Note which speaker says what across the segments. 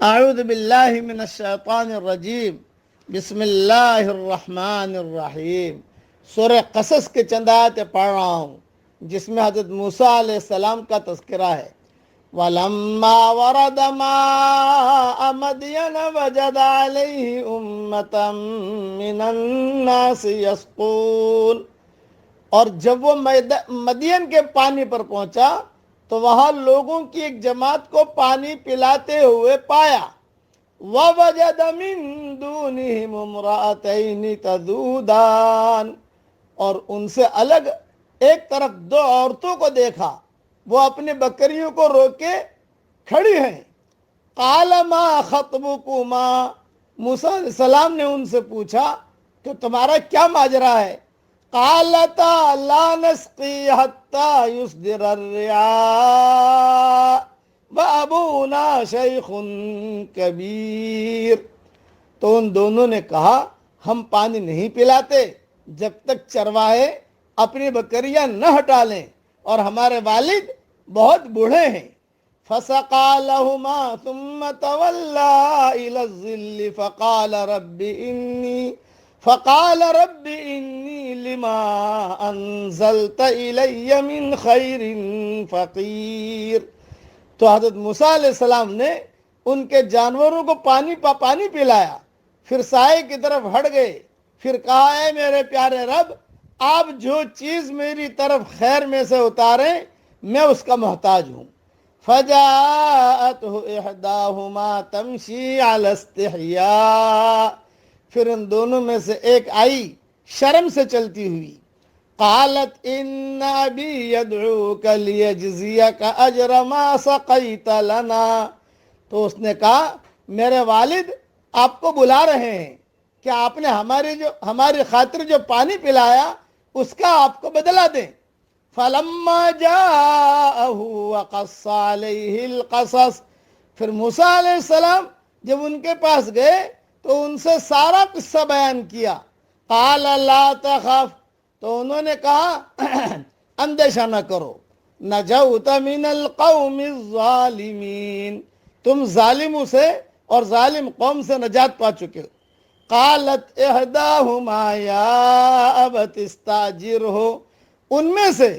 Speaker 1: اعوذ باللہ من الشیطان الرجیم بسم اللہ الرحمن الرحیم۔ سورہ قصص کے چند آیتیں پڑھ رہا ہوں جس میں حضرت موسیٰ علیہ السلام کا تذکرہ ہے۔ وَلَمَّا وَرَدَ مَاءَ مَدْيَنَ وَجَدَ عَلَيْهِ أُمَّةً مِّنَ النَّاسِ يَسْقُونَ، اور جب وہ مدین کے پانی پر پہنچا تو وہاں لوگوں کی ایک جماعت کو پانی پلاتے ہوئے پایا۔ وَوَجَدَ مِن دُونِهِمُ امْرَأَتَيْنِ تَذُودَانِ، اور ان سے الگ ایک طرف دو عورتوں کو دیکھا، وہ اپنی بکریوں کو روکے کھڑی ہیں۔ قَالَ مَا خَطْبُكُمَا، موسیٰ علیہ السلام نے ان سے پوچھا کہ تمہارا کیا ماجرا ہے؟ قَالَتَا لَا نَسْقِي حَتَّى يُصْدِرَ الرِّعَاءُ وَأَبُونَا شَيْخٌ كَبِيرٌ، تو ان دونوں نے کہا ہم پانی نہیں پلاتے جب تک چرواہے اپنی بکریاں نہ ہٹا لیں، اور ہمارے والد بہت بوڑھے ہیں۔ فَسَقَىٰ لَهُمَا ثُمَّ تَوَلَّىٰ إِلَى الظِّلِّ فقال رب إني لما أنزلت إلي من خير فقير، تو حضرت موسیٰ علیہ السلام نے ان کے جانوروں کو پانی پلایا، پھر سائے کی طرف ہٹ گئے، پھر کہا اے میرے پیارے رب، آپ جو چیز میری طرف خیر میں سے اتاریں میں اس کا محتاج ہوں۔ فجاءته إحداهما تمشي على استحياء، پھر ان دونوں میں سے ایک آئی شرم سے چلتی ہوئی۔ قالت ان ابی یدعوک لیجزیک اجر ما سقیت لنا، تو اس نے کہا میرے والد آپ کو بلا رہے ہیں کہ آپ نے ہماری خاطر جو پانی پلایا اس کا آپ کو بدلہ دیں۔ فلما جاءہ وقص علیہ القصص، پھر موسیٰ علیہ السلام جب ان کے پاس گئے تو ان سے سارا قصہ بیان کیا۔ قال لا تخف، تو انہوں نے کہا اندیشہ نہ کرو، نجوت من القوم الظالمین، تم ظالموں سے اور ظالم قوم سے نجات پا چکے۔ قالت احداہما یا ابت استاجرہ، ان میں سے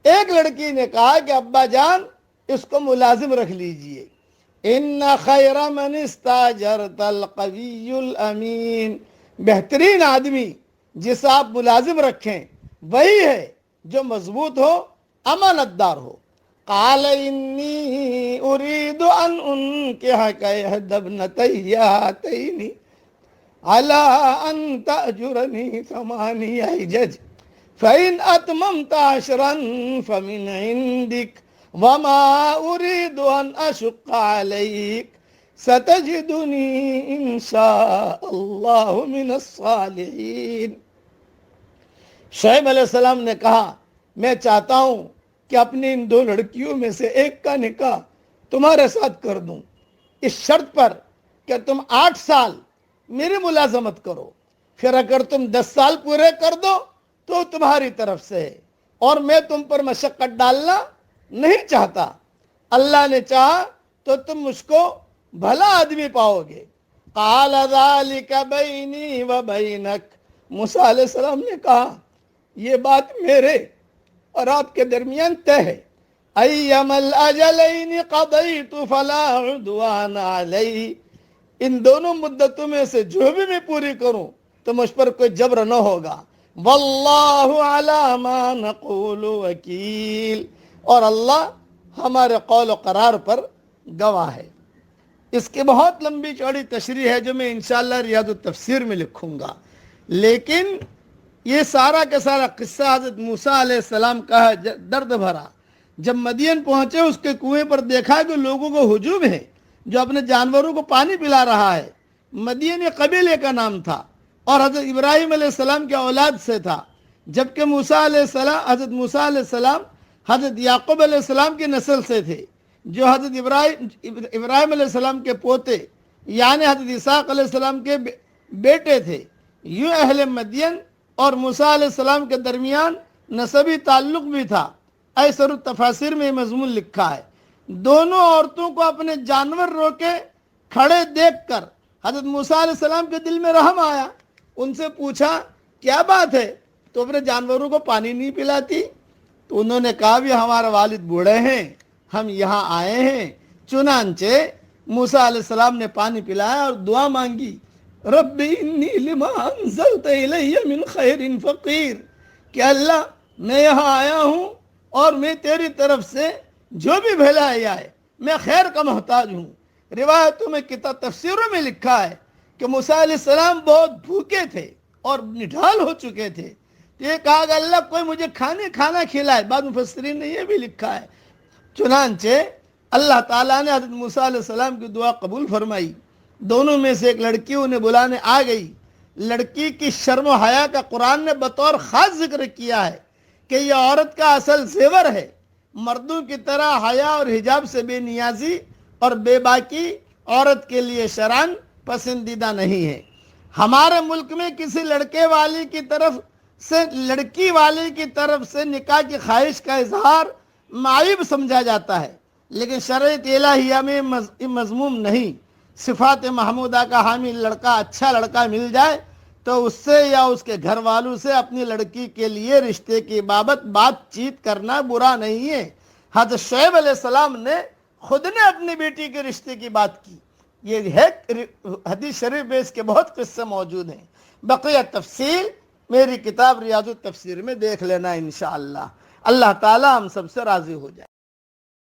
Speaker 1: ایک لڑکی نے کہا کہ ابا جان اس کو ملازم رکھ لیجئے۔ ان خیر من استاجرت القوی الامین، بہترین آدمی جسے آپ ملازم رکھیں وہی ہے جو مضبوط ہو، امانت دار ہو۔ قال انی اريد ان انکحک احدی ابنتی ہاتین علی ان تأجرنی ثمانی حجج فإن اتممت عشرا فمن عندک وما اريد ان اشق عليك ستجدني ان شاء اللہ من الصالحین۔ شعیب علیہ السلام نے کہا میں چاہتا ہوں کہ اپنی ان دو لڑکیوں میں سے ایک کا نکاح تمہارے ساتھ کر دوں، اس شرط پر کہ تم 8 سال میری ملازمت کرو، پھر اگر تم 10 سال پورے کر دو تو تمہاری طرف سے ہے، اور میں تم پر مشقت ڈالنا نہیں چاہتا۔ اللہ نے چاہا تو تم مجھ کو بھلا آدمی پاؤ گے۔ قال ذلك بینی و بینک، موسیٰ علیہ السلام نے کہا یہ بات میرے اور آپ کے درمیان طے ہے۔ ایما الاجلین قضیت فلا عدوان علی، ان دونوں مدتوں میں سے جو بھی میں پوری کروں تو مجھ پر کوئی جبر نہ ہوگا۔ واللہ علی ما نقول وکیل، اور اللہ ہمارے قول و قرار پر گواہ ہے۔ اس کی بہت لمبی چوڑی تشریح ہے جو میں انشاءاللہ ریاض التفسیر میں لکھوں گا، لیکن یہ سارا کا سارا قصہ حضرت موسیٰ علیہ السلام کا ہے درد بھرا۔ جب مدین پہنچے اس کے کنویں پر دیکھا کہ لوگوں کو ہجوم ہے جو اپنے جانوروں کو پانی پلا رہا ہے۔ مدین ایک قبیلے کا نام تھا اور حضرت ابراہیم علیہ السلام کے اولاد سے تھا، جبکہ حضرت موسیٰ علیہ السلام حضرت یعقوب علیہ السلام کی نسل سے تھے، جو حضرت ابراہیم علیہ السلام کے پوتے یعنی حضرت اسحاق علیہ السلام کے بیٹے تھے۔ یوں اہل مدین اور موسیٰ علیہ السلام کے درمیان نسبی تعلق بھی تھا۔ ایسر التفاسیر میں یہ مضمون لکھا ہے۔ دونوں عورتوں کو اپنے جانور روکے کھڑے دیکھ کر حضرت موسیٰ علیہ السلام کے دل میں رحم آیا. ان سے پوچھا کیا بات ہے, تو اپنے جانوروں کو پانی نہیں پلاتی؟ تو انہوں نے کہا بھی ہمارے والد بوڑھے ہیں, ہم یہاں آئے ہیں. چنانچہ موسیٰ علیہ السلام نے پانی پلایا اور دعا مانگی, رب انی لما انزلت الی من خیر فقیر, کہ اللہ میں یہاں آیا ہوں اور میں تیری طرف سے جو بھی بھلائی آئے میں خیر کا محتاج ہوں. روایتوں میں کتاب تفسیروں میں لکھا ہے کہ موسیٰ علیہ السلام بہت بھوکے تھے اور نڈھال ہو چکے تھے. یہ کہا کہ اللہ کوئی مجھے کھانا کھلائے. بعد مفسرین نے یہ بھی لکھا ہے. چنانچہ اللہ تعالیٰ نے حضرت موسیٰ علیہ السلام کی دعا قبول فرمائی. دونوں میں سے ایک لڑکی انہیں بلانے آ گئی. لڑکی کی شرم و حیا کا قرآن نے بطور خاص ذکر کیا ہے کہ یہ عورت کا اصل زیور ہے. مردوں کی طرح حیا اور حجاب سے بے نیازی اور بے باکی عورت کے لیے شرعاً پسندیدہ نہیں ہے. ہمارے ملک میں کسی لڑکی والی کی طرف سے نکاح کی خواہش کا اظہار معیب سمجھا جاتا ہے, لیکن شریعت الہیہ میں مذموم نہیں. صفات محمودہ کا حامل لڑکا اچھا لڑکا مل جائے تو اس سے یا اس کے گھر والوں سے اپنی لڑکی کے لیے رشتے کی بابت بات چیت کرنا برا نہیں ہے. حضرت شعیب علیہ السلام نے خود نے اپنی بیٹی کے رشتے کی بات کی. یہ ہے حدیث شریف میں اس کے بہت قصے موجود ہیں. بقیہ تفصیل میری کتاب ریاض التفسیر میں دیکھ لینا انشاءاللہ. اللہ تعالی ہم سب سے راضی ہو جائے.